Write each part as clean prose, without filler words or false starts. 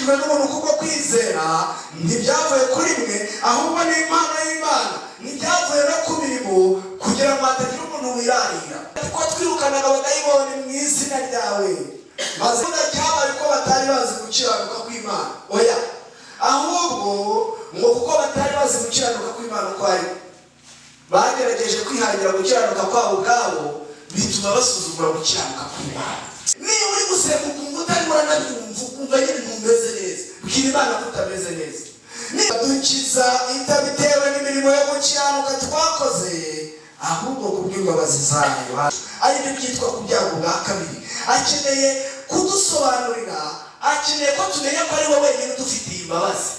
mwakijwe n'ubuntu kubwo kwizera, ntibyavuye kuri mwe, ahubwo ni impano y'Imana. Ntibyavuye no ku mirimo, kugira ngo hatagira umuntu wirarira. Kuko twirukanaga abadayimoni mu izina ryawe, maze cyabaye ko batari bazi gukiranuka kw'Imana. Oya, ahubwo ngo kuko batari bazi gukiranuka kw'Imana uko ari, bagerageje kwihangira gukiranuka kwabo ubwabo, bituma basuzugura gukiranuka kw'Imana. Niyo uri gusenga ukumva utari uranabyumva, ukumva nyine ntumeze neza, bwira Imana ko utameze neza. Dukiza itabitewe n'imirimo yo gukiranuka twakoze, ahubwo kubw'imbabazi zayo. Ari byo byitwa ku byago bwa kabiri. Akeneye kudusobanurira, akeneye ko tumenya ko ari we wenyine udufitiye imbabazi,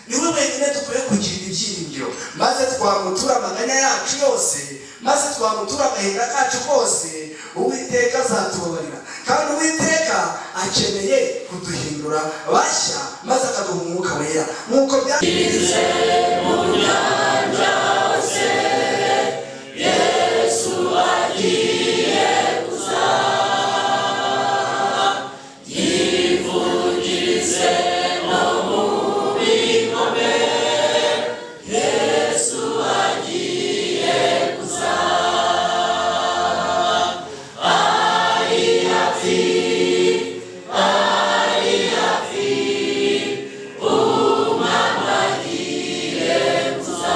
ni we wenyine dukwiye kugira ibyiringiro, maze twamutura amaganya yacu yose, maze twamutura agahinda kacu kose. Uwiteka azatubabarira, kandi Uwiteka akeneye kuduhindura bashya, maze akaduha umwuka wera nk'uko byagize mu nyanja hose. Yesu agiye kuza, yivugirize no mu bikombe. Yesu agiye kuza, ari hafi, umwami agiye kuza.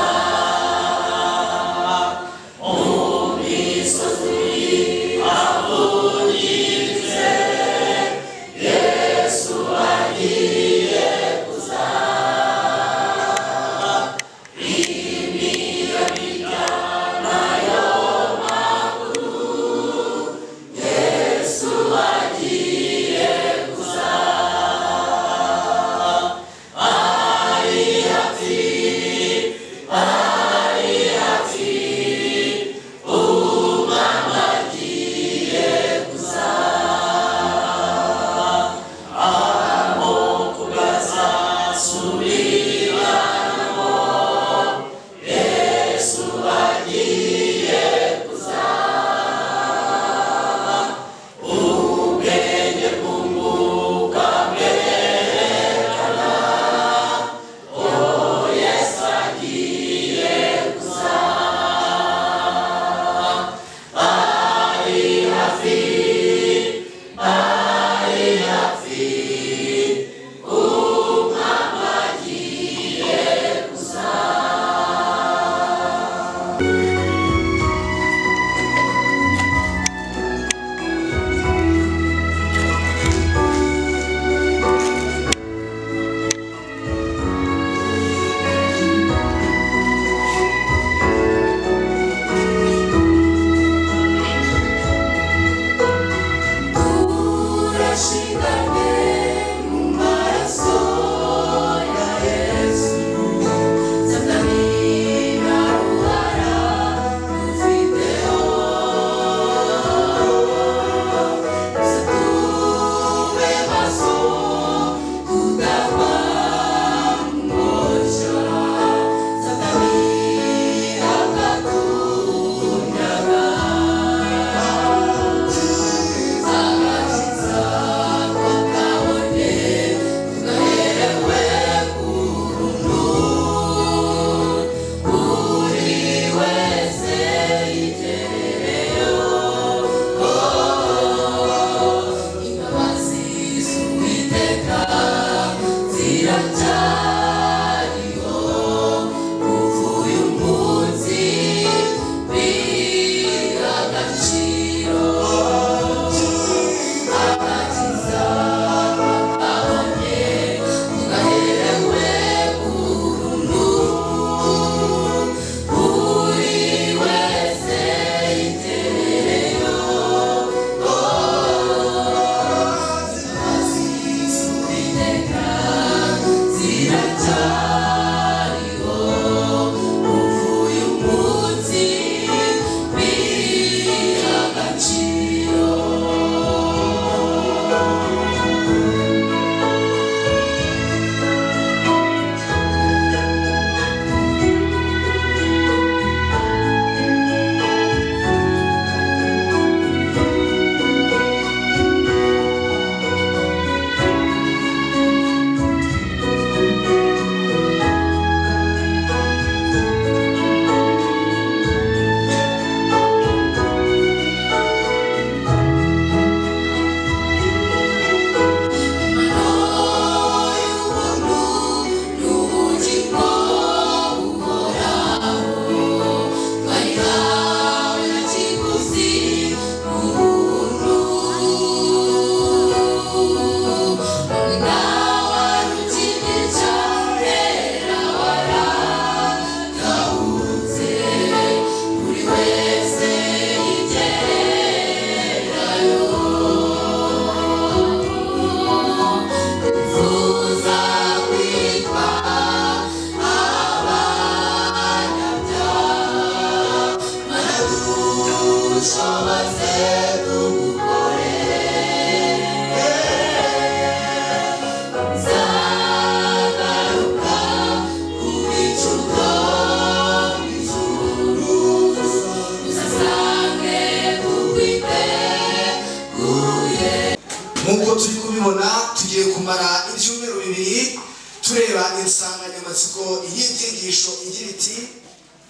kubibona tugiye kumara ibyumweru bibiri tureba insanganyamatsiko y'ibyigisho igira iti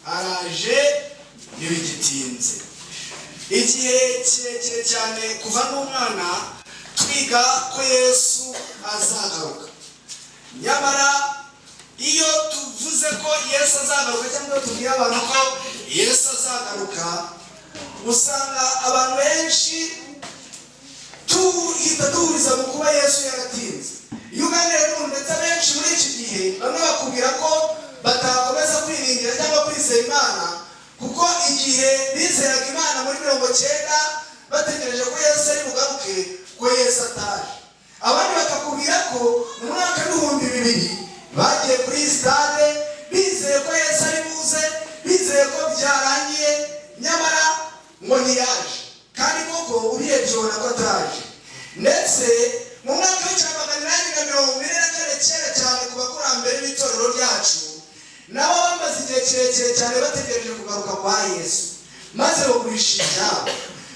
araje ntibigitinze. Igihe kirekire cyane kuva n'umwana twiga ko Yesu azagaruka. Nyamara iyo tuvuze ko Yesu azagaruka cyangwa tubwira abantu ko Yesu azagaruka, usanga abantu benshi tuhita duhuriza mu kuba Yesu yaratinze. Iyo uganira n'umuntu ndetse benshi muri iki gihe bamwe bakubwira ko batakomeza kwiringira cyangwa kwizera Imana kuko igihe bizeraga Imana muri 90 bategereje ko Yesu ari bugaruke, ko Yesu ataje. Abandi bakakubwira ko mu mwaka w'ibihumbi 2000 bagiye kuri stade bizeye ko Yesu ari buze, bizeye ko byarangiye, nyamara ngo ntiyaje. Kandi koko ubirebye ubona ko ataje. Ndetse mu mwaka w'1924 kera cyane ku bakurambere b'itorero ryacu, nabo bamaze igihe kirekire cyane bategereje kugaruka kwa Yesu, maze bagurisha ibyabo,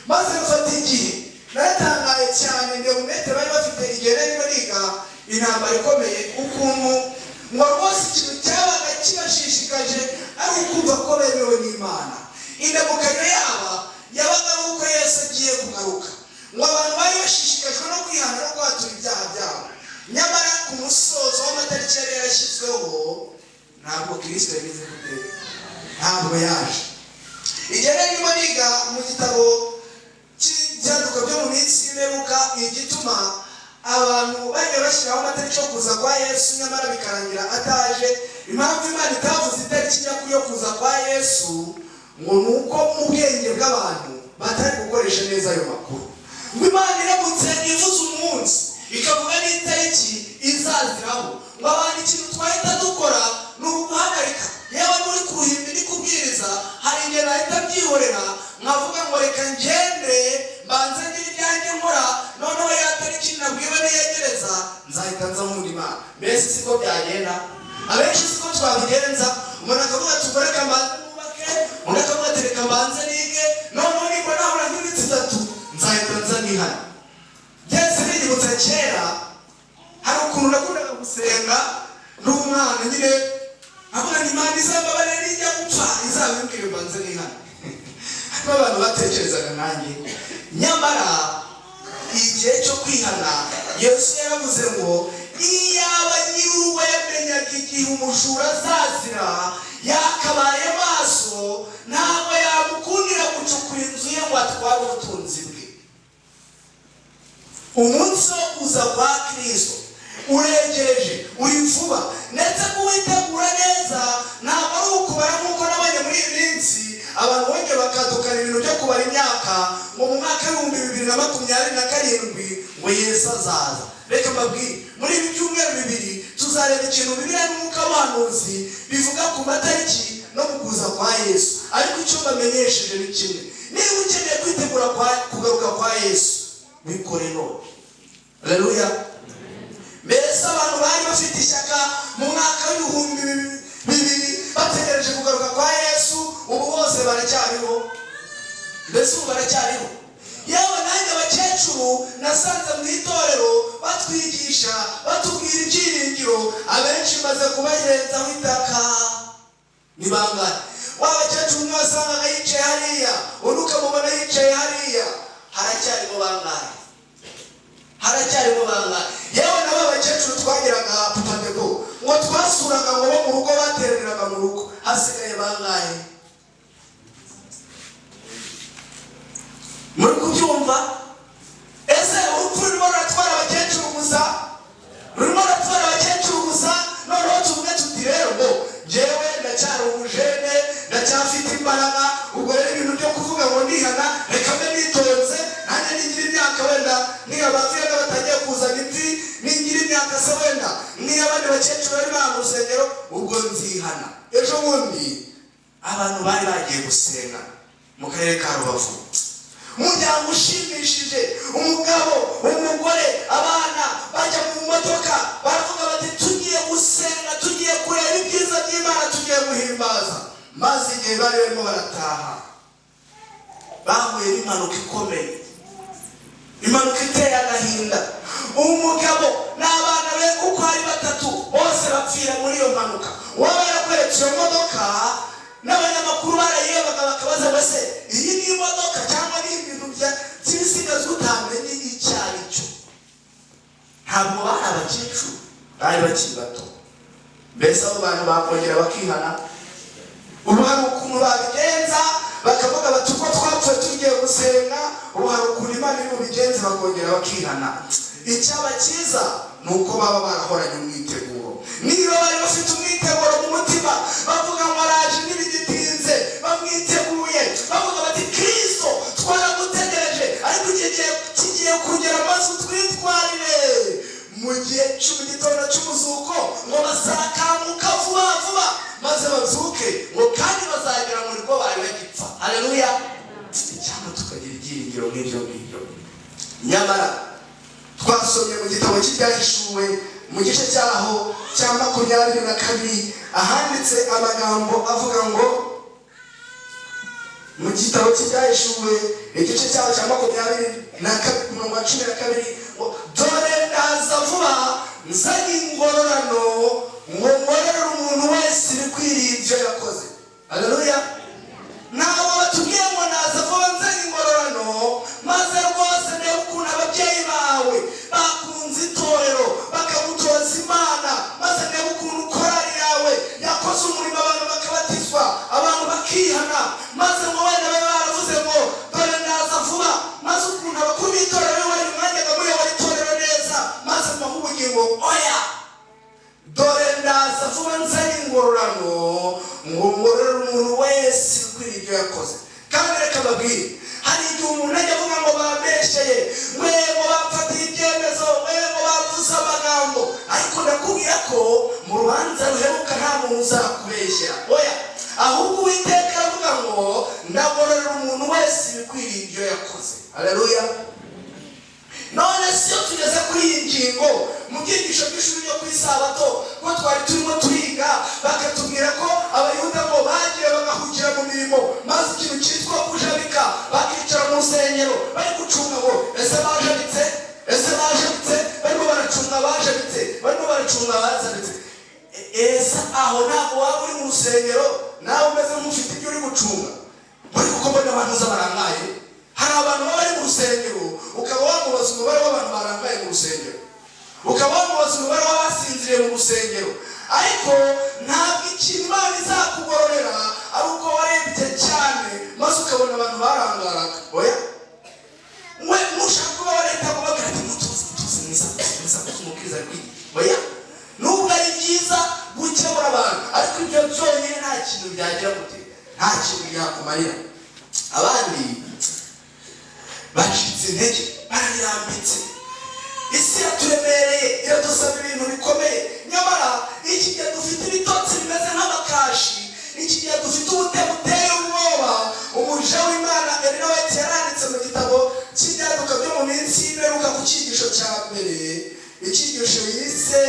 maze bafata igihe. Naratangaye cyane ndebumete bari bafite igihe rero niga intambara ikomeye, ukuntu ngo rwose ikintu cyabaga kibashishikaje ari ukumva ko bemewe n'Imana. Indamukanyo yaba yabaga ari uko Yesu agiye kugaruka, ngo abantu bari bashishikajwe no kwihana no kwatura ibyaha byabo. Nyamara ku musozo w'amatariki yari yarashyizweho ntabwo Kristo yagize gute, ntabwo yaje. Igihe rero niga mu gitabo cy'ibyaduka byo mu minsi y'imperuka igituma abantu bagiye bashyiraho amatariki yo kuza kwa Yesu nyamara bikarangira ataje. Impamvu Imana itavuze itariki nyakuri yo kuza kwa Yesu ngo nuko mu bwenge bw'abantu batari gukoresha neza ayo makuru. Ngo Imana iramutse ivuze umunsi ikavuga n'itariki izaziraho, ngo abantu ikintu twahita dukora ni uguhagarika. Yewe muri kuruhimbi ni kubwiriza, hari igihe nahita byihorera nkavuga ngo reka ngende mbanze n'ibyanjye nkora, noneho ya tariki nabwiwe niyegereza nzahita nza nkunda Imana. Mbese siko byagenda? Abenshi siko twabigenza. Umuntu akavuga tukoreka mbanze nubake, undi akavuga tereka mbanze nige, noneho nibwo nahura nk'iminsi 3 nzahita nza nihana. Byese bigibutsa kera hari ukuntu nakundaga gusenga n'umwana nyine avuga ni Imana izambabarira ijya gupfa izabimbwire mbanze nihana. Ariko abantu batekerezaga nanjye. Nyamara igihe cyo kwihana Yesu yaravuze ngo iyaba nyir'urugo yamenyaga igihe umujura azazira yakabaye maso, ntabwo yamukundira gucukura inzu ye ngo atware ubutunzi bwe. Umunsi wo kuza kwa Kristo uregereje, uri vuba, ndetse kuwitegura neza ntabwo ari ukubara nk'uko nabonye muri iyi minsi abantu bongeye bakadukana ibintu byo kubara imyaka ngo mu mwaka w'2027 ngo Yesu azaza. Reka mbabwire, muri ibi byumweru 2 tuzareba ikintu Bibiliya n'Umwuka w'abahanuzi bivuga ku matariki no mu kuza kwa Yesu. Ariko icyo bamenyesheje ni kimwe: niba ukeneye kwitegura kugaruka kwa Yesu, wikore none. Haleluya. Mbese abantu bari bafite ishyaka mu mwaka w'ibihumbi 2000 bategereje kugaruka kwa Yesu, ubu bose baracyariho. Mbese ubu baracyariho. Yewe nanjye abakecuru nasanze mu itorero batwigisha batubwira ibyiringiro, abenshi maze kubagerenzaho itaka. Ni bangahe w'abakecuru mwasangaga yicaye hariya, undi ukamubona yicaye hariya? Haracyarimo bangahe? Haracyarimo bangahe? Yewe nabo abakecuru twagiraga Papa Debo ngo twasuraga ngo bo mu rugo batereraga mu rugo, hasigaye bangahe? Muri kubyumva? Ese urupfu rurimo ruratwara abakecuru gusa? Rurimo ruratwara abakecuru gusa? Noneho tuvuge tuti rero ngo jewe ndacyari umujene, ndacyafite imbaraga, ubwo rero ibintu byo kuvuga ngo ndihana reka mbe nitonze, nanjye ningira imyaka wenda nk'abavuyaga batangiye kuzana imvi, ningira imyaka se wenda nk'abandi bakecuru bari mu rusengero, ubwo nzihana. Ejo bundi abantu bari bagiye gusenga mu karere ka Rubavu, umuryango ushimishije, umugabo, umugore, abana bajya mu modoka baravuga bati tugiye gusenga, tugiye kureba ibyiza by'Imana, tugiye guhimbaza. Maze igihe bari barimo barataha bahuye n'impanuka ikomeye, impanuka iteye agahinda. umugabo n'abana be uko ari batatu bose bapfira muri iyo mpanuka. waba yarakweretse iyo modoka n'abanyamakuru barayirebaga bakabaza bose iyi ni imodoka cyangwa ni ibintu by'ibisigazwa utamenye icyo ari cyo. ntabwo bari abakecuru, bari bakiri bato. mbese abo bantu bakongera bakihana? ubu hari ukuntu babigenza bakavuga bati uko twapfuye tugiye gusenga, ubu hari ukuntu Imana iri bubigenze bakongera bakihana. icyaba cyiza ni uko baba barahoranye umwiteguro. niba bari bafite umwiteguro mu mutima bavuga ngo araje n'ibigitinze, bamwiteguye bavuga bati Kristo twaragutegereje ariko igihe kigiye kugera maze utwitwarire mu gihe cy'igitondo cy'umuzuko ngo bazakamuka vuba vuba maze bazuke ngo kandi bazagera mu rugo bari bagipfa. Haleluya. cyangwa tukagira ibyiringiro nk'ibyo ngibyo. nyamara twasomye mu gitabo cy'ibyahishuwe mu gice cyaho cya 22 ahanditse amagambo avuga ngo, mu gitabo cy'ibyahishuwe igice cyaho cya 22 dore ndaza vuba nzanye ingororano ngo ngororere umuntu wese ibikwiriye ibyo yakoze. Haleluya. ntabwo batubwiye ngo ndaza vuba nzanye ingororano maze rwose niba ukuntu ababyeyi bawe bakunze itorero bakagutoza Imana, maze niba ukuntu korari yawe yakoze umurimo abantu bakabatizwa abantu bakihana, maze ngo wenda babe baravuze ngo dore ndaza vuba, maze ukuntu abakuru b'itorero bari umwanya muyobora itorero neza, maze mbaho ubugingo oya dore ndaza vuba nzanye ingororano ngo ngororere umuntu wese ibikwiriye ibyo yakoze. kandi reka babwire, hari igihe umuntu ajya avuga ngo babesheye, ngo bafatiye ibyemezo, ngo bavuze amagambo, ariko ndakubwira ko mu rubanza ruheruka nta muntu uzakubeshyera. oya ahubwo Uwiteka aravuga ngo ndagororera umuntu wese ibikwiriye ibyo yakoze. Haleluya. none siyo tugeze kuri iyi ngingo mu byigisho by'ishuri ryo ku isabato ko twari turimo turiga bakatubwira ko abayuda ngo bagiye bagahukira mu mirimo, maze ikintu cyitwa kujabika bakicara mu rusengero bari gucunga ngo ese bajabitse barimo baracunga bajabitse, barimo baracunga bazabitse. ese aho ntabwo waba uri mu rusengero nawe umeze nk'ufite ibyo uri gucunga? bari kuko mbona abantu barangaye. hari abantu baba bari mu rusengero ukaba wamubaza umubare w'abantu barangaye mu rusengero, ukaba wamubaza umubare w'abasinziriye mu rusengero, ariko ntabwo ikintu Imana izakugororera ari uko warebye cyane maze ukabona abantu barangaraga. oya we mushaka kuba wareta kubabwira ati mutuzi mwiza umukiriza rw'iyi. oya nubwo ari byiza gukemura abantu, ariko ibyo byonyine nta kintu byagira gute, nta kintu byakumarira. abandi bacitse intege, bararambitse. isi yaturemereye iradusaba ibintu bikomeye, nyamara iki gihe dufite ibitotsi bimeze nk'amakashi, iki gihe dufite ubute buteye ubwoba. umuja w'Imana Elena White yaranditse mu gitabo cy'ibyaduka byo mu minsi y'imperuka ku cyigisho cya mbere, icyigisho yise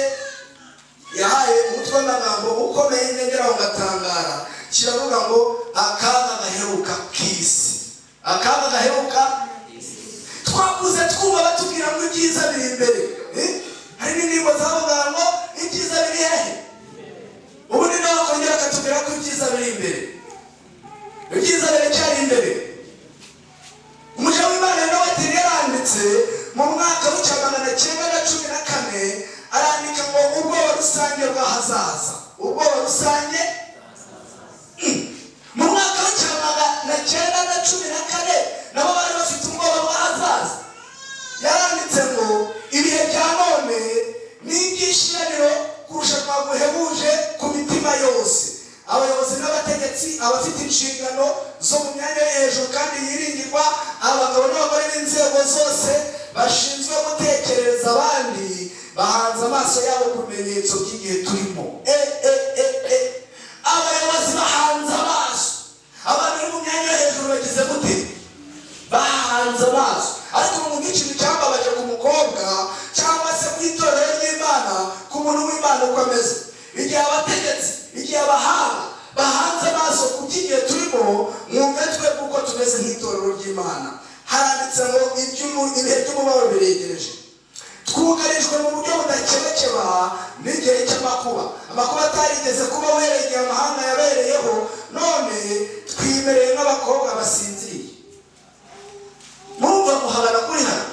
yahaye umutwe w'amagambo ukomeye ngeraho ngatangara, kiravuga ngo akaga gaheruka k'isi. akaga gaheruka twakuze twumva batubwira ngo ibyiza biri imbere. hari n'indirimbo zavuga ngo ibyiza biri hehe, ubu ni nawe akongera akatubwira ko ibyiza biri imbere. ibyiza biracyari imbere. umuja w'Imana nawe yaranditse mu mwaka w'1914 arandika ngo ubwoba rusange bw'ahazaza. ubwoba rusange mu mwaka w'1914 nabo bari bafite ubwoba bw'ahazaza. yaranditse ngo ibihe bya none ni iby'ishiraniro kurusha kwaguhebuje ku mitima yose. abayobozi n'abategetsi, abafite inshingano zo mu myanya yo hejuru kandi yiringirwa, abagabo n'abagore b'inzego zose bashinzwe gutekerereza abandi, bahanze amaso yabo ku bimenyetso by'igihe turimo. abayobozi bahanze amaso, abantu bari mu myanya yo hejuru bagize gute? bahanze amaso. ariko mu gikintu cyambabaje ku mukobwa cyangwa se ku itorero ry'Imana, ku muntu w'Imana uko ameze, igihe abategetsi, igihe abahanga bahanze amaso ku by'igihe turimo, mwumve twe kuko tumeze nk'itorero ry'Imana. haranditse ngo ibihe by'umubabaro biregereje. twugarijwe mu buryo budakebakeba n'igihe cy'amakuba. Amakuba atarigeze kuba uhereye amahanga yabereyeho, none twimereye nk'abakobwa basinziriye. Murumva muhabara kuri hano.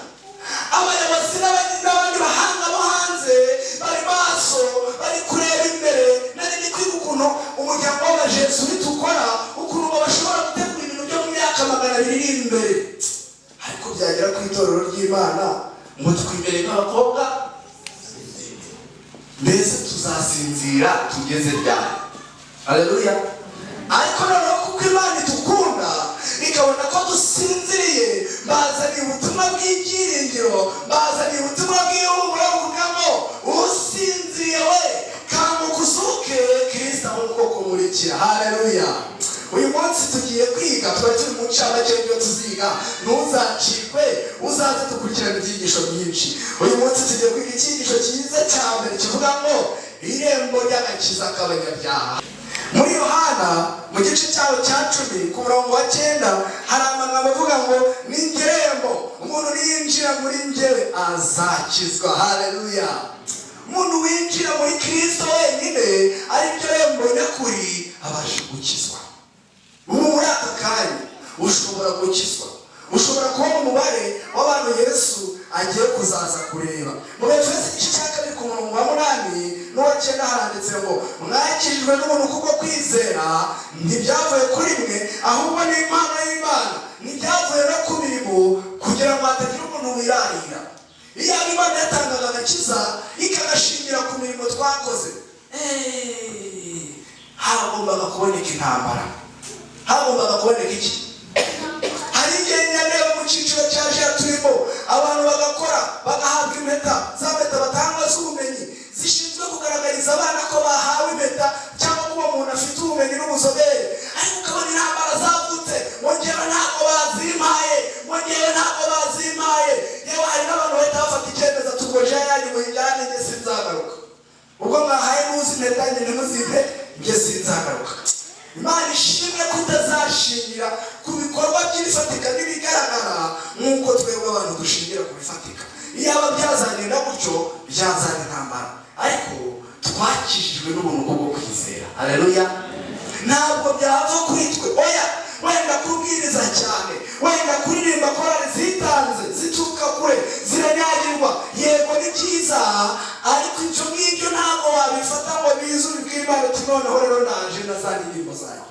Abayobozi n'abandi bahanga bo hanze bari maso, bari kureba imbere. Nari ndi kwiga ukuntu umuryango w'abajesuiti ukora, ukuntu bashobora gutegura ibintu byo mu myaka 200 iri imbere. Ariko byagera ku itorero ry'Imana ngo twimereye nk'abakobwa, mbese tuzasinzira tugeze ryari? Haleluya. Ariko noneho kuko Imana idukunda ikabona ko dusinziriye, bazaniye ubutumwa bw'ibyiringiro, bazaniye ubutumwa bw'ihumure buvuga ngo usinziriye we kanguka uzuke, Kristo aho uko kumurikira. Haleluya. Uyu munsi tugiye kwiga, twari turi mu ncamake y'ibyo tuziga. Ntuzacikwe, uzaze dukurikirana ibyigisho byinshi. Uyu munsi tugiye kwiga icyigisho cyiza cya mbere kivuga ngo irembo ry'agakiza k'abanyabyaha. Muri Yohana mu gice cyaho cya 10 ku murongo wa 9 hari amagambo avuga ngo ni irembo, umuntu niyinjira muri njyewe azakizwa. Haleluya. Umuntu winjira muri Kristo wenyine ari byo rembo nyakuri abasha gukizwa. Ubu muri aka kanya ushobora gukizwa, ushobora kubona umubare w'abantu Yesu agiye kuzaza kureba. Mu Efeso igice cya 2 ku murongo wa 8 n'uwa 9 haranditse ngo mwakijijwe n'ubuntu kubwo kwizera, ntibyavuye kuri mwe ahubwo ni impano y'Imana, ntibyavuye no ku mirimo kugira ngo hatagira umuntu wirarira. Iyo Imana yatangaga agakiza ikagashingira ku mirimo twakoze, hagombaga kuboneka intambara, hagombaga kuboneka iki? Hari igihe nyareba mu cyiciro cyaje turimo abantu bagakora bagahabwa impeta, za mpeta batanga z'ubumenyi zishinzwe kugaragariza abana ko bahawe impeta cyangwa kuba umuntu afite ubumenyi n'ubuzobere. Ariko ukabona intambara zavutse, wongera ntabwo bazimpaye, wongera ntabwo bazimpaye. Yewe hari n'abantu bahita bafata icyemezo tugoje yanyu mu njyane njye sinzagaruka. Ubwo mwahaye n'uzi impeta njye ntimuzimpe njye sinzagaruka. Imana ishimwe kutazashingira ku bikorwa by'ibifatika n'ibigaragara nk'uko twebwe abantu dushingira ku bifatika. Iyaba byazanira gutyo byazana intambara, ariko twakijijwe n'ubuntu bwo kwizera. Haleluya. Ntabwo byava kuri twe, oya, wenda kubwiriza cyane, wenda kuririmba korali zitanze zituruka kure ziranyagirwa, yego ni byiza, ariko ibyo ngibyo ntabwo wabifata ngo bizure bw'Imana uti noneho rero naje nazana indirimbo zanjye.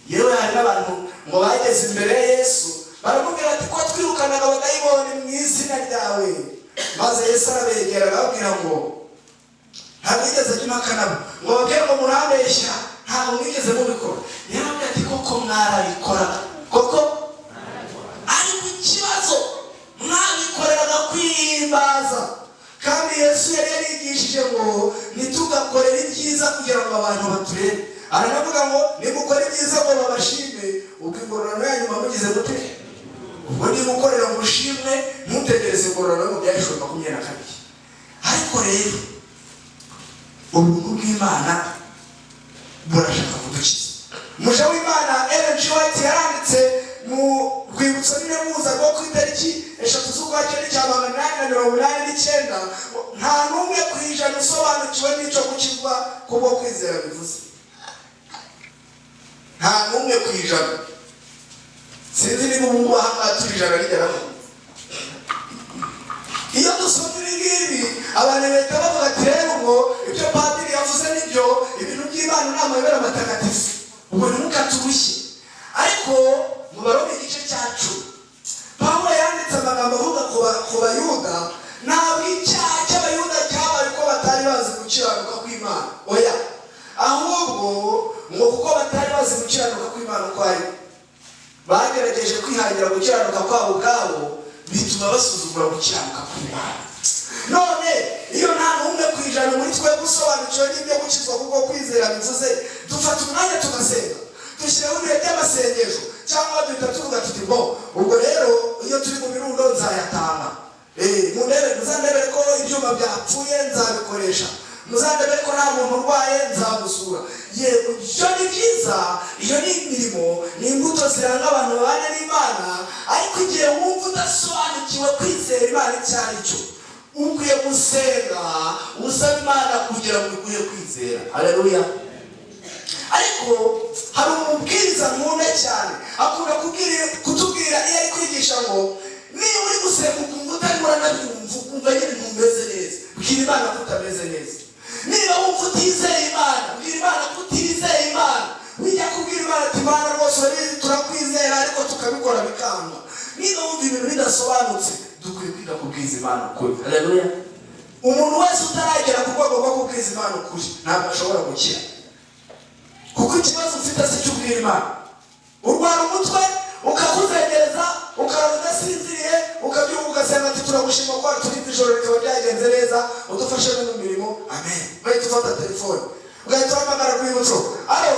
Yewe hari n'abantu ngo bageze imbere ya Yesu baramubwira ati ko twirukanaga abadayimoni mu izina ryawe, maze Yesu arabegera arababwira ngo ntabwo yigeze impaka nabo, ngo babwire ngo murabeshya, ntabwo mwigeze mubikora. Yarababwira ati koko mwarabikoraga, koko ariko ikibazo mwabikoreraga kwihimbaza. Kandi Yesu yari yarigishije ngo ntitugakorere ibyiza kugira ngo abantu baturebe. Aranavuga ngo nimukora ibyiza ngo babashime, ubwo ingororano yanyu mugize mute? Ubwo nimukorera ngo ushimwe, ntutegereze ingororano yo mu Byahishwe 22. Ariko rero ubuntu bw'Imana burashaka kudukiza. Umuja w'Imana Ellen G. White yaranditse mu rwibutso n'integuza rwo ku itariki 3 z'ukwa 1889 nta n'umwe ku ijana usobanukiwe n'icyo gukizwa kubwo kwizera bivuze. Nta n'umwe ku ijana. Sinzi niba ubu bahanga turi ijana rigeraho. Iyo dusomye ibingibi abantu bahita bavuga ati rero ngo ibyo padiri yavuze nibyo, ibintu by'Imana ni amayobera matagatifu, ubwo ntimukaturushye. Ariko mu Baroma igice cya 10 Pawulo yanditse amagambo avuga ku Bayuda, ntabwo icyaha cy'Abayuda cyabaye ko batari bazi gukiranuka kw'Imana, oya, ahubwo ngo kuko batari bazi gukiranuka kw'Imana kwari bagerageje kwihangira gukiranuka kwabo ubwabo, bituma basuzugura gukiranuka kw'Imana. None iyo nta n'umwe ku ijana muri twe gusobanukiwe n'ibyo gukizwa kubwo kwizera bivuze, dufata umwanya tugasenga, dushyiraho ibihe by'amasengesho, cyangwa duhita tuvuga tuti ngo ubwo rero iyo turi mu birundo nzayatanga, muzandebere ko ibyuma byapfuye nzabikoresha, muzandebere ko nta muntu urwaye nzagusura. Yego ibyo ni byiza, iyo ni imirimo, ni imbuto ziranga abantu babana n'Imana. Ariko igihe wumva udasobanukiwe kwizera Imana icyo ari cyo, ukwiye gusenga usaba Imana kugira ngo iguhe kwizera. Haleluya. Ariko hari umubwiriza nkunda cyane akunda kutubwira iyo ari kwigisha ngo niba uri gusenga ukumva utarimo uranabyumva ukumva nyine ntumeze neza, bwira Imana ko utameze neza. Niba wumva utizeye Imana, bwira Imana ko utizeye Imana. Wijya kubwira Imana ati Imana rwose urabizi turakwizera ariko tukabikora bikanga. Niba wumva ibintu bidasobanutse dukwiye kwiga kubwiza Imana ukuri. Haleluya. Umuntu wese utaragera ku rwego rwo kubwiza Imana ukuri ntabwo ashobora gukira, kuko ikibazo ufite si cyo ubwira Imana. Urwara umutwe ukakuzengereza ukarara udasinziriye ukabyuka ugasenga ati turagushima ko turinde ijoro rikaba ryagenze neza udufashe no mu mirimo. Amen. Bahita ufata telefone ugahita uhamagara Rwibutso.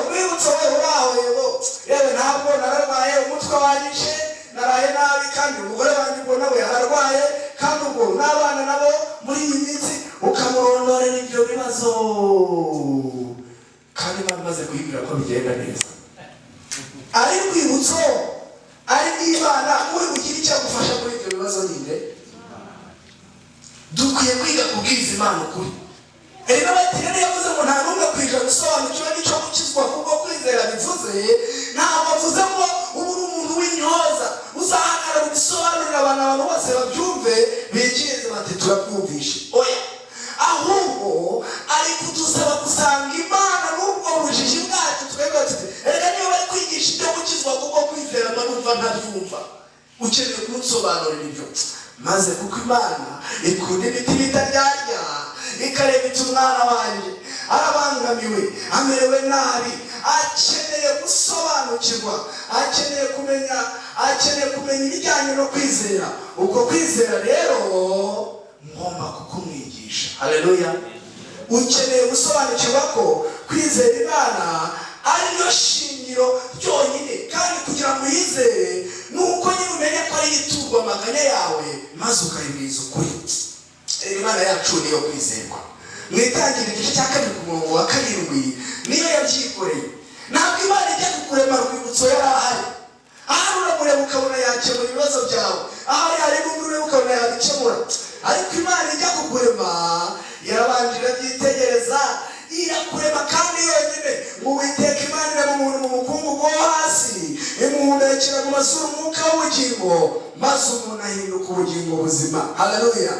Rwibutso we uraho yego yewe ntabwo nararwaye umutwe wanyishe naraye nabi kandi umugore wanjye ubwo nawe yararwaye kandi ubwo n'abana nabo muri iyi minsi ukamurondorera ibyo bibazo kandi bamaze kuyibwira ko bigenda neza. Ari Rwibutso ari Imana uri kugira icyo agufasha muri ibyo bibazo ninde. Dukwiye kwiga kubwiriza Imana ukuri. Rero batirere yavuze ngo nta n'umwe kwija gusobanukirwa n'icyo gukizwa kuko kwizera bivuze ntabwo avuze ngo ubu uri umuntu w'intyoza uzahagarara gusobanurira abantu bose babyumve bikirize bati turabyumvishe. Oya, ahubwo ari kudusaba gusanga Imana n'ubwo bujiji bwacu twebwe tuti reka niyo bari kwigisha ibyo gukizwa kuko kwizera manumva ntabyumva ukeneye kumusobanurira ibyo maze kuko Imana ikunda imitima itaryarya ikareba iti umwana wanjye arabangamiwe amerewe nabi akeneye gusobanukirwa akeneye kumenya ibijyanye no kwizera. Uko kwizera rero ngomba kukumwigisha. Haleluya. Ukeneye gusobanukirwa ko kwizera Imana ari yo shingiro ryonyine kandi kugira ngo uyizere nuko nyine umenye ko ari iturwa amaganya yawe maze ukayibwiza ukuri. Imana yacu niyo kwizerwa. Mwitangira igice cya 2 ku murongo wa 7 niyo yabyikoreye. Ntabwo Imana ijya kukurema Rwibutso yari ahari. Ahari uramureba ukabona yakemura ibibazo byawe, ahari harimo umurebe ukabona yabikemura. Ariko Imana ijya kukurema yarabanje irabyitegereza irakurema kandi yonyine. Uwiteka Imana irema umuntu mu mukungugu wo hasi imuhumekera mu mazuru umwuka w'ubugingo maze umuntu ahinduka ubugingo buzima. Haleluya.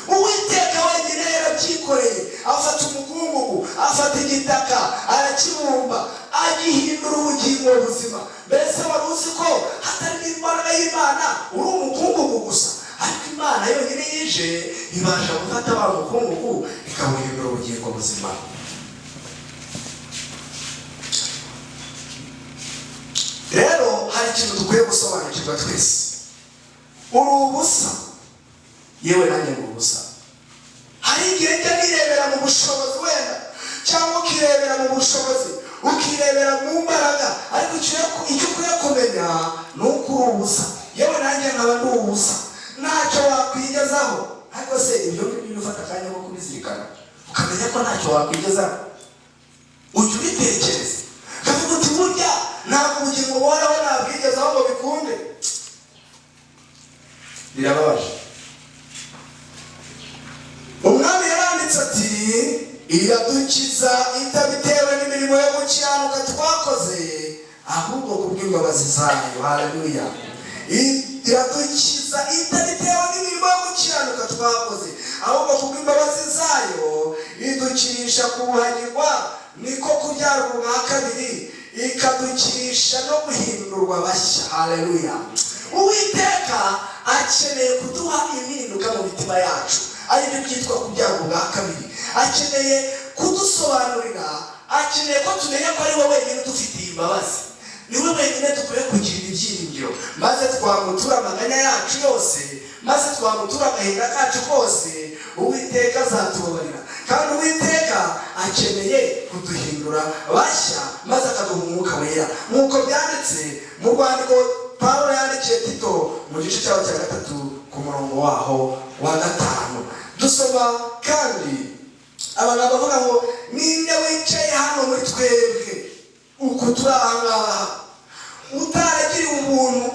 Uwiteka wenyine yarabyikoreye afata umukungugu afata igitaka arakibumba agihindura ubugingo buzima. Mbese wari uzi ko hatari n'imbaraga y'Imana uri umukungugu gusa, ariko Imana yonyine yije ibasha gufata wa mukungugu ikawuhindura ubugingo buzima. Rero hari ikintu dukwiye gusobanukirwa twese. Uri ubusa, yewe nanjye ndi ubusa. Hari igihe njya nirebera mu bushobozi wenda cyangwa ukirebera mu bushobozi ukirebera mu mbaraga, ariko icyo ukwiye kumenya ni uko uri ubusa. Yewe nanjye nkaba ndi ubusa, ntacyo wakwigezaho. Ariko se ibyo ngibyo ufata akanya ko kubizirikana ukamenya ko ntacyo wakwigezaho, ujya ubitekereza ukavuga uti burya ntabwo ubugingo buhoraho nabwigezaho ngo bikunde. Birababaje. Umwami yaranditse ati iradukiza itabitewe n'imirimo yo gukiranuka twakoze ahubwo kubw'imbabazi zayo. Haleluya. Iradukiza itabitewe n'imirimo yo gukiranuka twakoze ahubwo kubw'imbabazi zayo idukirisha kubuhagirwa niko kubyarwa ubwa kabiri ikadukirisha no guhindurwa bashya. Haleluya. Uwiteka akeneye kuduha impinduka mu mitima yacu, aribyo byitwa kubyarwa ubwa kabiri. Akeneye kudusobanurira, akeneye ko tumenya ko ari we wenyine dufitiye imbabazi, ni we wenyine dukwiye kugira ibyiringiro, maze twamutura amaganya yacu yose, maze twamutura agahinda kacu kose. Uwiteka azatubabarira kandi Uwiteka akeneye kuduhindura bashya maze akaduha umwuka wera, nk'uko byanditse mu rwandiko Pawulo yandikiye Tito mu gice cyaho cya 3 ku murongo waho wa 5. Dusoma kandi abantu bavuga ngo ninde wicaye hano muri twebwe uko turi ahangaha utaragiriwe ubuntu.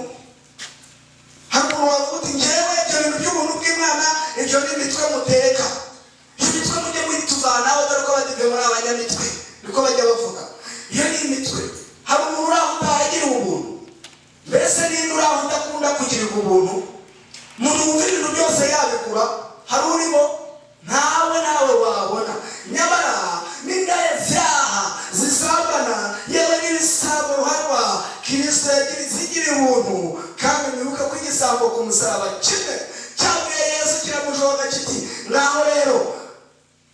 Hari umuntu wavuga uti njyewe ibyo bintu by'ubuntu bw'Imana ibyo iyo ni imitwe muteka, iyo mitwe mujye mwituvanaho, dore ko abadive muri abanyamitwe niko bajya bavuga. Iyo ni imitwe. Hari umuntu uraho utagira ubuntu? Mbese ninde uraho udakunda kugirirwa ubuntu? Umuntu wumva ibintu byose yabikura, hari urimo? Nawe wabona. Nyamara n'indaya vyaha zisambana, yewe n'ibisambo ruharwa, Kristo yagira ubuntu. Kandi mwibuka ko igisambo ku musaraba kimwe cyabwiye Yesu kiramujoga kiti, ngaho rero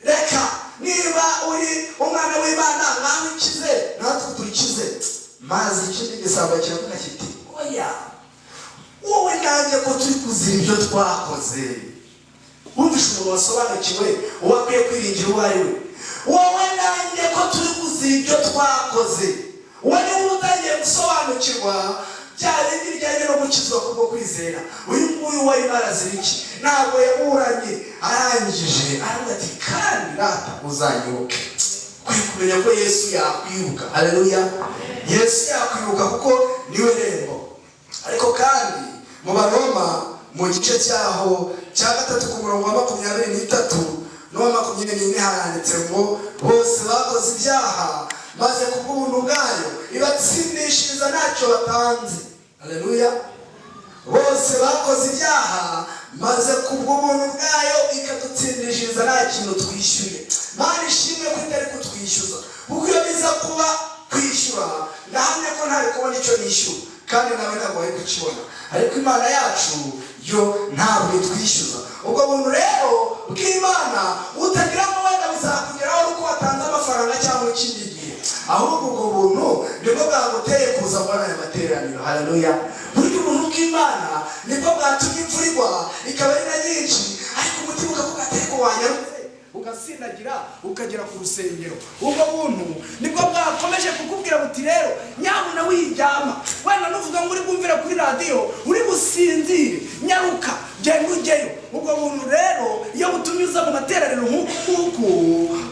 reka niba uri umwana w'Imana ngaho ikize natwe turikize. Maze ikindi gisambo kiravuga kiti, oya, wowe nanjye ko turi kuzira ibyo twakoze. Wumvishe umuntu wasobanukiwe uwakwiye kwiringira uwo ari we. Wowe nanjye ko turi kuzira ibyo twakoze. Wowe niba utangiye gusobanukirwa bya bindi bijyanye no gukizwa kubwo kwizera. Uyu nguyu wari marazira iki? Ntabwo yaburanye, arangije aravuga ati, kandi rata uzanyibuke. Kwiye kumenya ko Yesu yakwibuka. Haleluya. Yesu yakwibuka kuko niwe rembo. Ariko kandi mu Baroma mu gice cyaho cya 3 ku murongo wa 23 no 24 handitse ngo bose bakoze ibyaha maze kubw'ubuntu bwayo ibatsindishiriza ntacyo batanze. Haleluya. Bose bakoze ibyaha maze kubw'ubuntu bwayo ikadutsindishiriza nta kintu twishyuye. Mana ishimwe ko itari kutwishyuza, kuko iyo biza kuba kwishyura ndahamya ko ntari kubona icyo nishyura, kandi nawe ntabwo wari kukibona. Ariko Imana yacu yo ntabwo itwishyuza. Ubwo buntu rero bw'Imana utagira ngo wenda bizakugeraho uko watanze amafaranga cyangwa ikindi gihe, ahubwo ubwo buntu nibwo bwaguteye kuza muri aya materaniro. Haleluya. Burya ubuntu bw'Imana nibwo bwatumye imvura igwa ikaba ari na nyinshi, ariko umutima ukavuga ati ko wanyarutse ugasindagira ukagera ku rusengero. Ubwo buntu nibwo bwakomeje kukubwira buti rero nyabuna wijyama, wenda nuvuga ngo uri bwumvira kuri radio uri businzire, nyaruka genda ujyeyo. Ubwo buntu rero iyo butumye uza mu materaniro nk'uku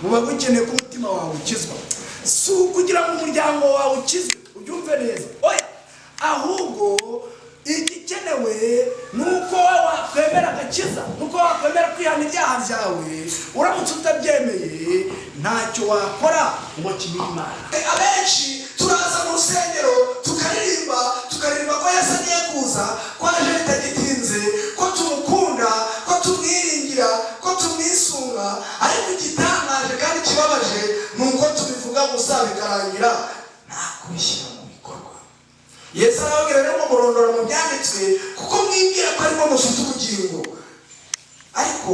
buba bukeneye ko umutima wawe ukizwa, si ukugira ngo umuryango wawe ukizwe ubyumve neza, oya, ahubwo igikenewe nuko wakwemera agakiza, nuko wakwemera kwihana ibyaha byawe. Uramutse utabyemeye ntacyo wakora ngo kimenye Imana. Abenshi turaza mu rusengero tukaririmba ko Yesu agiye kuza, ko aje bitagitinze, ko tumukunda, ko tumwiringira, ko tumwisunga. Ariko igitangaje kandi kibabaje nuko tubivuga gusa bikarangira nta kubishyira mu bikorwa. Yesu arababwira rero ngo murondora mu byanditswe kuko mwibwira ko arimo mufite ubugingo, ariko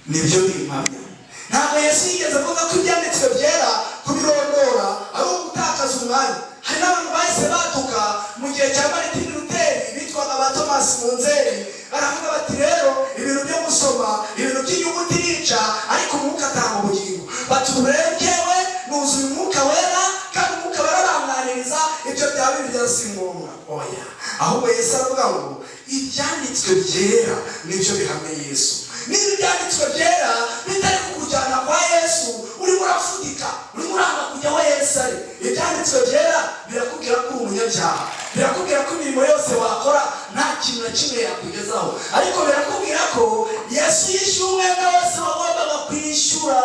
nibyo bimpamya. Ntabwo Yesu yigeze avuga ko ibyanditswe byera kubirondora ari ugutakaza umwanya. Hari n'abantu bahise baduka mu gihe cya Martin Luther bitwaga ba Thomas Munzeri, baravuga bati rero ibintu byo gusoma ibintu by'inyuguti nica, ariko umwuka atanga ubugingo. Baturekewe nuzuye umwuka wera, kandi umwuka bararanganiriza ibyo byaba Bibiliya si ngombwa. Oya, ahubwo Yesu aravuga ngo ibyanditswe byera nibyo bihamya Yesu. Niba ibyanditswe byera bitari kukujyana kwa Yesu, urimo urafudika, urimo uranga kujya aho Yesu ari. Ibyanditswe byera birakubwira ko uri umunyabyaha, birakubwira ko imirimo yose wakora nta kintu na kimwe yakugezaho, ariko birakubwira ko Yesu yishyuye umwenda wose wagombaga kwishyura.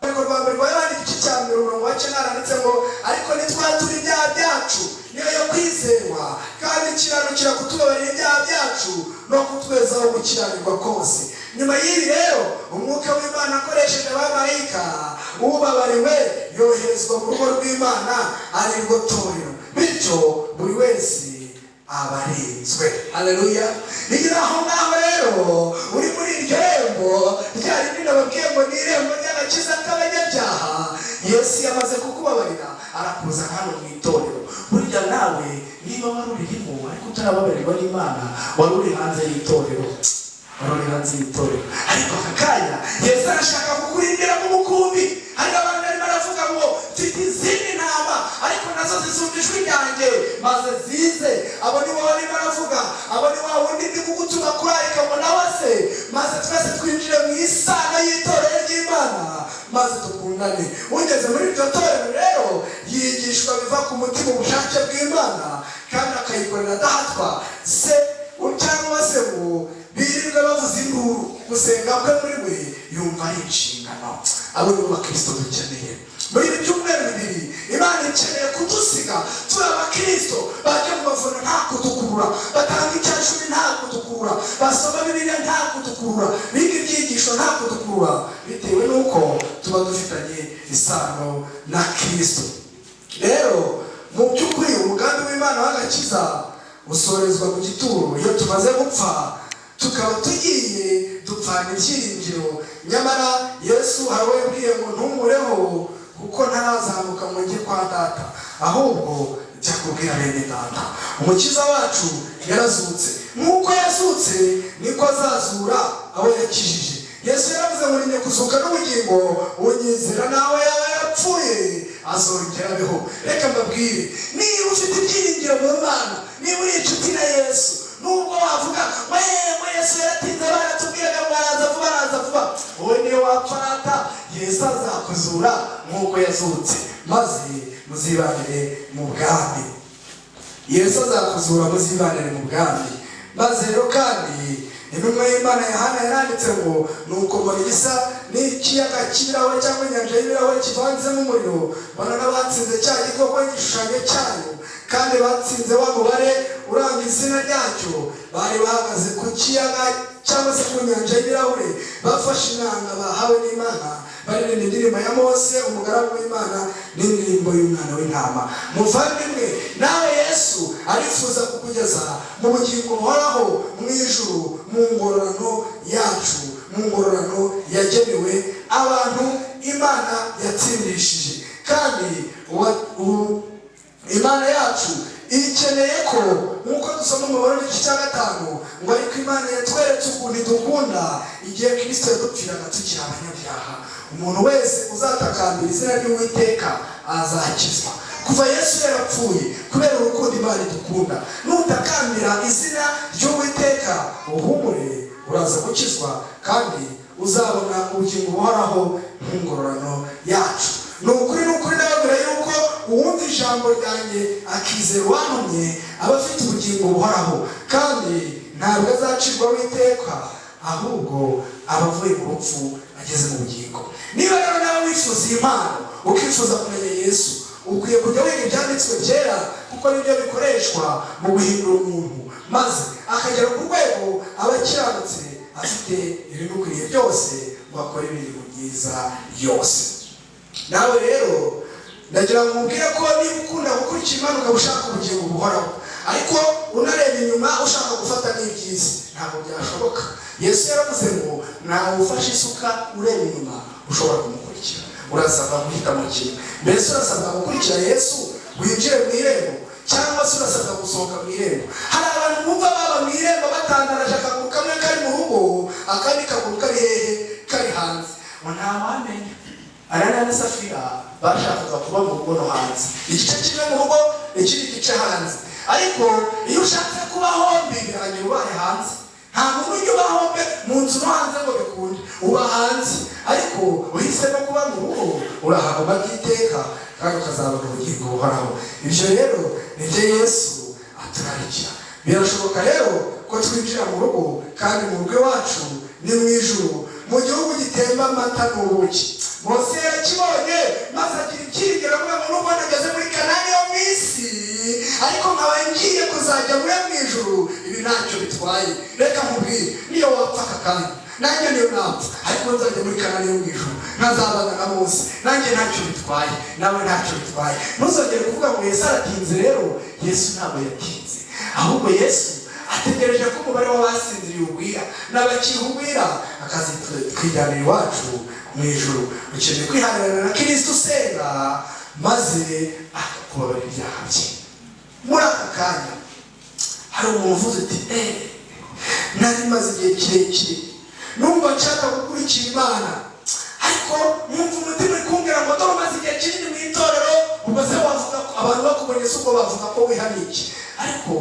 Urwego rwa mbere rwa Yohana igice cya 9 handitse ngo ariko nitwatura ibyaha byacu niyo yo kwizerwa, kandi kiranukira kutubabarira ibyaha byacu no kutwezaho gukiranirwa kose. Nyuma y'ibi rero umwuka w'Imana akoresheje abamarayika, ubabariwe yoherezwa mu rugo rw'Imana ari rwo torero, bityo buri wese abarenzwe. Haleluya. Nigira aho ngaho rero uri muri iryo rembo rya rindi nababwiye ngo ni irembo ry'agakiza k'abanyabyaha. Yesu yamaze kukubabarira arakuza hano mu itorero. Burya nawe niba wari uririmo ariko utarababarirwa n'Imana, wari uri hanze y'itorero, ariko aka kanya Yesu arashaka kukurindira mu mukumbi. Hari abantu barimo baravuga ngo mfite izindi ntama ariko nazo zisumba ijwi ryanjye maze zize. Abo ni bo barimo baravuga, abo ni wa wundi ndi kugutuma kurarika ngo nawe se maze twese twinjire mu isano y'itorero ry'Imana maze tukundane. Ugeze muri iryo torero rero yigishwa biva ku mutima ubushake bw'Imana, kandi akayikorera adahatwa se cyangwa se ngo birirwe gusenga kwe muri we yumva ari inshingano. Abo ni abakristo dukeneye. Muri ibi byumweru bibiri Imana ikeneye kudusiga turi abakristo bajya mu bavuna nta kudukurura, batanga icyacumi nta kudukurura, basoma Bibiliya nta kudukurura, biga ibyigisho nta kudukurura, bitewe n'uko tuba dufitanye isano na Kristo. Rero mu by'ukuri umugambi w'Imana w'agakiza usorezwa mu gituro. Iyo tumaze gupfa tukaba tugiye dupfana ibyiringiro. Nyamara Yesu hawe yabwiye ngo ntumureho kuko ntarazamuka ngo njye kwa Data, ahubwo jya kubwira bene Data. Umukiza wacu yarazutse, nk'uko yazutse niko azazura abo yakijije. Yesu yaravuze ngo ninjye kuzuka n'ubugingo, unyizera nawe yaba yapfuye azongera abeho. Reka mbabwire, niba ufite ibyiringiro mu Mana, niba uri inshuti na Yesu, nubwo wavuga ngo Yesu yaratinze baratubwiraga ngo araza vuba, wowe niyo wapfarata Yesu azakuzura nk'uko yazutse, maze muzibanire mu bwami. Yesu azakuzura muzibanire mu bwami. Maze rero kandi intumwa y'Imana Yohana yaranditse ngo nuko mbona igisa n'ikiyaga cy'ibirahure cyangwa inyanja y'ibirahure kivanzemo umuriro, banana batsinze cya gikoko igishushanyo cyayo, kandi batsinze wa mubare uranga izina ryacyo. Bari bahagaze ku kiyaga cyangwa se ku nyanja y'ibirahure, bafashe inanga bahawe n'Imana, baririmba indirimbo ya Mose umugaragu w'Imana n'indirimbo y'umwana w'intama. Muvandimwe, nawe Yesu arifuza kukugeza mu bugingo buhoraho mu ijuru, mu ngororano yacu, mu ngororano yagenewe abantu Imana yatsindishije. Kandi Imana yacu ikeneye ko, nk'uko dusoma mu Baroma igice cya 5, ngo ariko Imana yatweretse ukuntu idukunda igihe Kristo yadupfiraga tukiri abanyabyaha. Umuntu wese uzatakambira izina ry'Uwiteka azakizwa. Kuva Yesu yarapfuye kubera urukundo Imana idukunda, nutakambira izina ry'Uwiteka uhumure uraza gukizwa, kandi uzabona ubugingo buhoraho nk'ingororano yacu. Nukuri ndababwira yuko uwumva ijambo ryanjye akizera uwantumye aba afite ubugingo buhoraho, kandi ntabwo azacirwa w'iteka, ahubwo aba avuye mu rupfu ageze mu bugingo. Niba rero nawe wifuza iyi mpano, ukifuza kumenya Yesu, ukwiye kujya wiga ibyanditswe byera, kuko nibyo bikoreshwa mu guhindura umuntu, maze akagera ku rwego aba akiranutse, afite ibimukwiriye byose ngo akore imirimo myiza yose. Nawe rero ndagira ngo mubwire ko niba ukunda gukurikira Imana ukaba ushaka ubugingo buhoraho, ariko unareba inyuma ushaka gufata n'ibyiza, ntabwo byashoboka. Yesu yaravuze ngo nawe ufashe isuka ureba inyuma ushobora kumukurikira. Urasabwa guhitamo kimwe. Mbese urasabwa gukurikira Yesu winjire mu irembo, cyangwa se urasabwa gusohoka mu irembo? Hari abantu bumva baba mu irembo batandaraje akaguru kamwe kari mu rugo, akandi kaguru kari hehe, kari hanze. Ngo ntawamenya. Ananiya na Safira bashakaga kuba mu rugo no hanze, igice kimwe mu rugo ikindi gice hanze. Ariko iyo ushatse kuba hombi birangira ubaye hanze. Nta muntu ujya uba hombe mu nzu no hanze ngo bikunde, uba hanze. Ariko uhisemo kuba mu rugo urahaguma by'iteka, kandi ukazabona ubugingo buhoraho. Ibyo rero nibyo Yesu aturarikira. Birashoboka rero ko twinjira mu rugo, kandi mu rugo iwacu ni mu ijuru, mu gihugu gitemba amata n'ubuki. Mose yakibonye maze agira ibyiringiro avuga ngo nubwo nageze muri Kanani yo mu isi, ariko nkaba ngiye kuzajya mu ijuru, ibi ntacyo bitwaye. Reka nkubwire, niyo wapfa aka kanya, nanjye niyo napfa, ariko nzajya muri Kanani yo mu ijuru, ntazabana na Mose, nanjye ntacyo bitwaye, nawe ntacyo bitwaye. Ntuzongere kuvuga ngo Yesu aratinze. Rero Yesu ntabwo yatinze, ahubwo Yesu ategereje ko umubare w'abasinziriye ugwira, n'abakihugwira akazitwijyanira iwacu mu ijuru. Ukeneye kwihanganira na Kristo usenga, maze akakubabarira ibyaha bye. Muri aka kanya hari umuntu uvuze ati nari maze igihe kirekire numva nshaka gukurikira Imana, ariko mwumva umutima uri kumbwira ngo dore umaze igihe kinini mu itorero, ubwo se wavuga ko abantu bakubonye se ubwo bavuga ko wihaniye. Ariko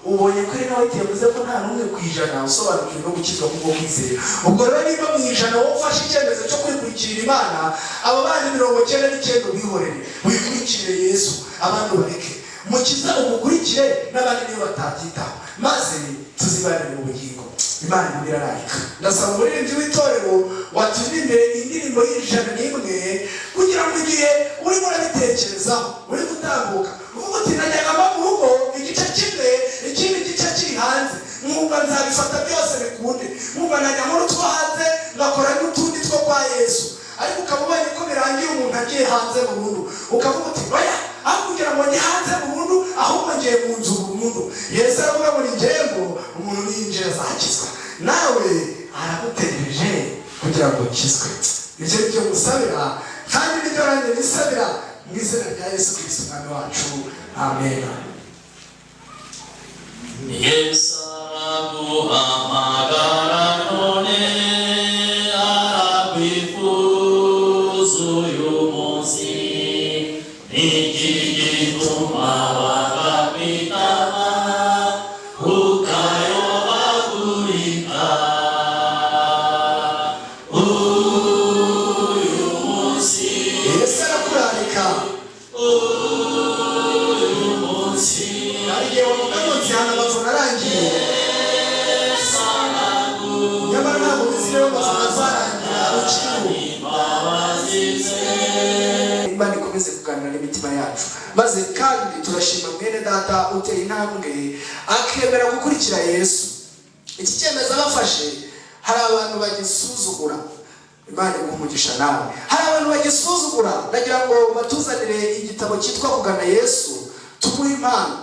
ubonye ko ari nawe yavuze ko nta n'umwe ku ijana usobanukiwe no gukizwa kubwo kwizera. Ubwo rero niba mu ijana wowe ufashe icyemezo cyo kwikurikira Imana, abo bandi 99 bihorere, wikurikire Yesu, abandi bareke. Mukiza umukurikire n'abandi niyo batabyitaho, maze tuzibanire mu bugingo. Imana irararika. Ndasaba umuririmbyi w'itorero waturirimbe indirimbo y'101 kugira ngo igihe urimo urabitekerezaho uri gutambuka uvuga uti najyaga mba mu rugo igice kimwe ikindi gice kiri hanze mwumva nzabifata byose bikunde mwumva najya muri utwo hanze ngakora n'utundi two kwa Yesu ariko ukabubanye ko birangiye umuntu agiye hanze burundu ukavuga uti oya aho kugira ngo njye hanze burundu ahubwo ngiye mu nzu burundu. Yesu aravuga muri ngengo umuntu niyinjira azakizwa nawe aragutegereje kugira ngo ukizwe. Nicyo cyo gusabira kandi nibyo nanjye nisabira mu izina rya Yesu Kristo umwami wacu, amen. Yesu aguhamagara none arakwifuza uyu munsi, iki gituma wagakwitaba ukayobagurika. Uyu munsi Yesu arakurarika. uyu munsi Ariye wavuga ngo nzihana amavuna arangiye nyamara ntabwo bizire yo amavuna azarangira uciwe. Imana ikomeze kuganira n'imitima yacu maze kandi turashima mwene data uteye intambwe akemera gukurikira Yesu. Iki cyemezo abafashe hari abantu bagisuzugura. Imana igumugisha nawe. Hari abantu bagisuzugura ndagira ngo batuzanire igitabo cyitwa kugana Yesu tumuhe impano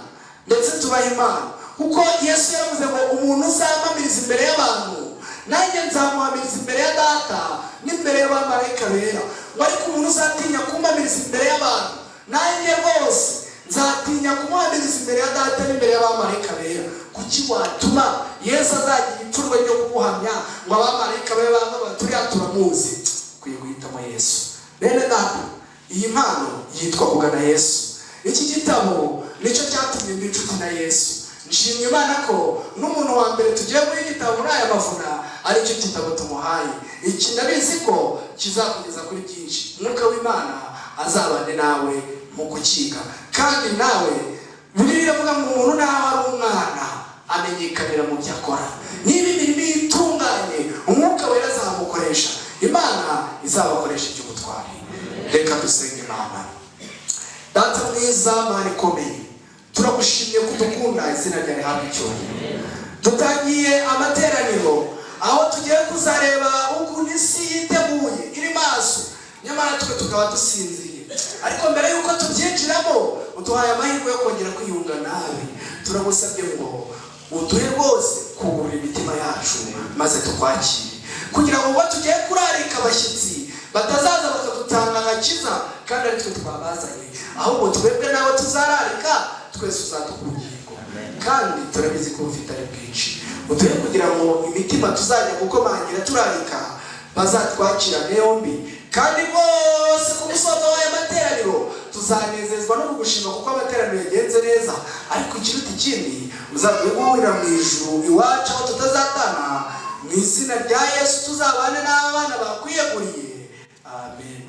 ndetse tubahe impano kuko Yesu yaravuze ngo umuntu uzamamiriza imbere y'abantu nanjye nzamuhamiriza imbere ya data n'imbere y'abamarayika bera. Ariko umuntu uzatinya kumamiriza imbere y'abantu nanjye rwose nzatinya kumuhamiriza imbere ya data n'imbere y'abamarayika bera. Kuki watuma Yesu azagira ipfurwe ryo kuguhamya ngo abamarayika be banga baturiya turamuzi? Ukwiye guhitamo Yesu. Bene data, iyi mpano yitwa kugana Yesu. Iki gitabo nicyo cyatumye mba inshuti na Yesu. Nshimye Imana ko n'umuntu wa mbere tugiye muri gitabo muri aya mavuna aricyo gitabo tumuhaye. Iki ndabizi ko kizakugeza kuri byinshi. Umwuka w'Imana azabane nawe mu gukiga kandi nawe Bibiliya iravuga ngo umuntu nawe ari umwana amenyekanira mu byo akora. Niba imirimo itunganye umwuka wera azamukoresha, Imana izabakoresha iby'ubutwari. Reka dusenge Imana. Data mwiza, Mana ikomeye, turagushimye kudukunda, izina ryawe rihabwe icyubahiro. Dutangiye amateraniro aho tugiye kuzareba ukuntu isi yiteguye iri maso nyamara twe tukaba dusinziriye. Ariko mbere yuko tubyinjiramo uduhaye amahirwe yo kongera kwiyunga nawe. Turagusabye ngo uduhe rwose kugurira imitima yacu maze tukwakire kugira ngo ubwo tugiye kurarika abashyitsi batazaza bakadutanga agakiza kandi ari twe twabazanye, ahubwo twebwe nawe tuzararika twese uzadukungingo. Kandi turabizi ko ufite ari bwinshi. Uduhe kugira ngo imitima tuzajya gukomangira turarika bazatwakirane yombi kandi bose ku musozo w'aya materaniro tuzanezezwa no kugushima kuko amateraniro yagenze neza. Ariko ikiruta ikindi uzaduhe guhurira mu ijuru iwacu aho tutazatana. Mu izina rya Yesu tuzabane n'abana bakwiyeguriye, amen.